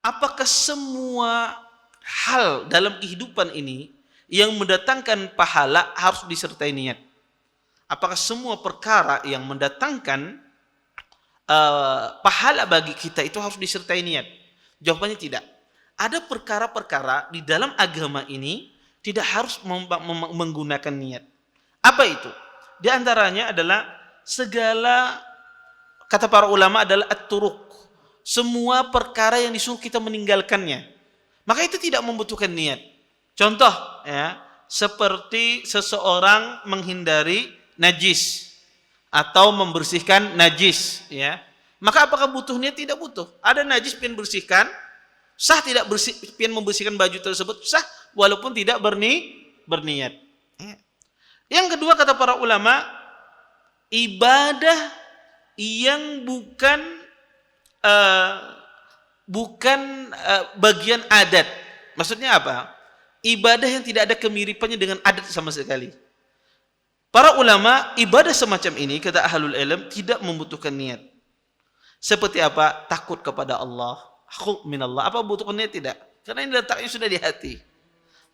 apakah semua hal dalam kehidupan ini yang mendatangkan pahala harus disertai niat? Apakah semua perkara yang mendatangkan pahala bagi kita itu harus disertai niat? Jawabannya tidak. Ada perkara-perkara di dalam agama ini tidak harus menggunakan niat. Apa itu? Di antaranya adalah segala, kata para ulama, adalah at-turuq. Semua perkara yang disuruh kita meninggalkannya, maka itu tidak membutuhkan niat. Contoh, ya, seperti seseorang menghindari najis atau membersihkan najis, ya. Maka apakah butuh niat? Tidak butuh. Ada najis pengen bersihkan, sah tidak pengen membersihkan baju tersebut, sah walaupun tidak berniat. Yang kedua, kata para ulama, ibadah yang bukan bagian adat. Maksudnya apa? Ibadah yang tidak ada kemiripannya dengan adat sama sekali. Para ulama, ibadah semacam ini, kata ahlul ilm, tidak membutuhkan niat. Seperti apa? Takut kepada Allah, khauf minallah. Apa butuh niat? Tidak. Karena ini letaknya sudah di hati.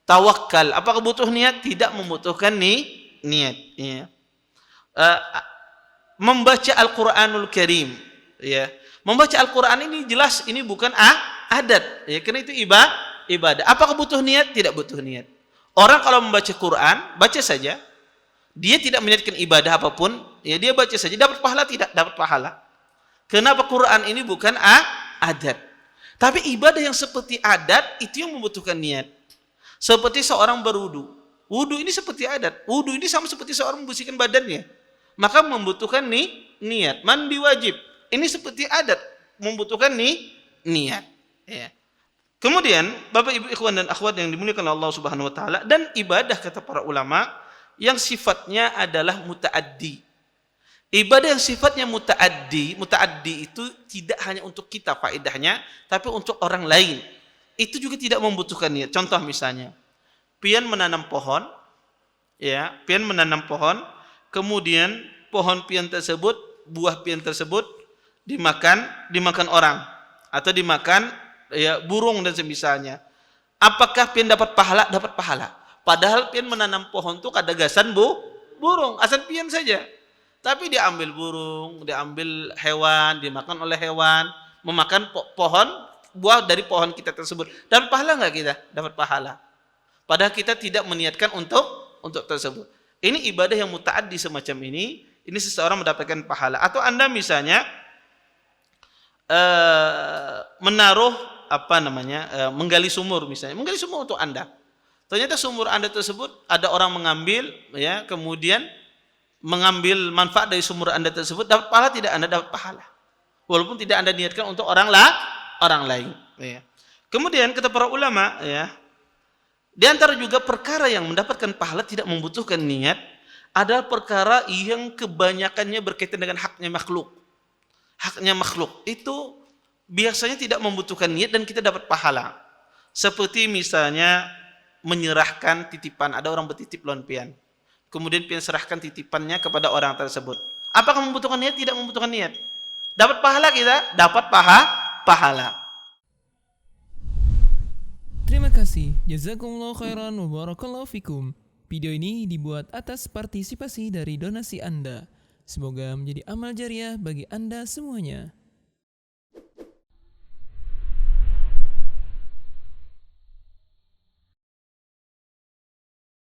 Tawakal, apakah butuh niat? Tidak membutuhkan niat. Ya. Membaca Al-Quranul Karim, ya. Membaca Al-Quran ini jelas ini bukan adat, ya, karena itu ibadah. Apakah butuh niat? Tidak butuh niat. Orang kalau membaca Quran, baca saja. Dia tidak meniatkan ibadah apapun, ya, dia baca saja, dapat pahala? Tidak dapat pahala. Kenapa? Quran ini bukan adat. Tapi ibadah yang seperti adat itu yang membutuhkan niat. Seperti seorang berwudu. Wudu ini seperti adat. Wudu ini sama seperti seorang membersihkan badannya. Maka membutuhkan niat. Mandi wajib. Ini seperti adat, membutuhkan niat. Ya. Kemudian, Bapak Ibu ikhwan dan akhwat yang dimuliakan Allah Subhanahu wa taala, dan ibadah, kata para ulama, yang sifatnya adalah mutaaddi. Ibadah yang sifatnya mutaaddi itu tidak hanya untuk kita faedahnya, tapi untuk orang lain. Itu juga tidak membutuhkan niat. Contoh misalnya, pian menanam pohon, ya, pian menanam pohon, kemudian pohon pian tersebut, buah pian tersebut dimakan orang atau dimakan, ya, burung dan semisalnya. Apakah pian dapat pahala? Dapat pahala. Padahal pian menanam pohon itu kadagasan burung, asal pian saja. Tapi diambil burung, diambil hewan, dimakan oleh hewan, memakan pohon, buah dari pohon kita tersebut. Dapat pahala enggak kita? Dapat pahala. Padahal kita tidak meniatkan untuk tersebut. Ini ibadah yang mutaaddi semacam ini seseorang mendapatkan pahala. Atau Anda misalnya menaruh menggali sumur misalnya, menggali sumur untuk Anda. Ternyata sumur Anda tersebut ada orang mengambil, ya, kemudian mengambil manfaat dari sumur Anda tersebut, dapat pahala tidak? Anda dapat pahala. Walaupun tidak Anda niatkan untuk orang lain, ya. Kemudian kata para ulama, ya, di antara juga perkara yang mendapatkan pahala tidak membutuhkan niat adalah perkara yang kebanyakannya berkaitan dengan haknya makhluk. Haknya makhluk itu biasanya tidak membutuhkan niat dan kita dapat pahala. Seperti misalnya menyerahkan titipan, ada orang bertitip lawan pian. Kemudian pian serahkan titipannya kepada orang tersebut. Apakah membutuhkan niat? Tidak membutuhkan niat. Dapat pahala kita? Dapat pahala. Terima kasih. Jazakumullah khairan wa barakallahu fikum. Video ini dibuat atas partisipasi dari donasi Anda. Semoga menjadi amal jariah bagi Anda semuanya.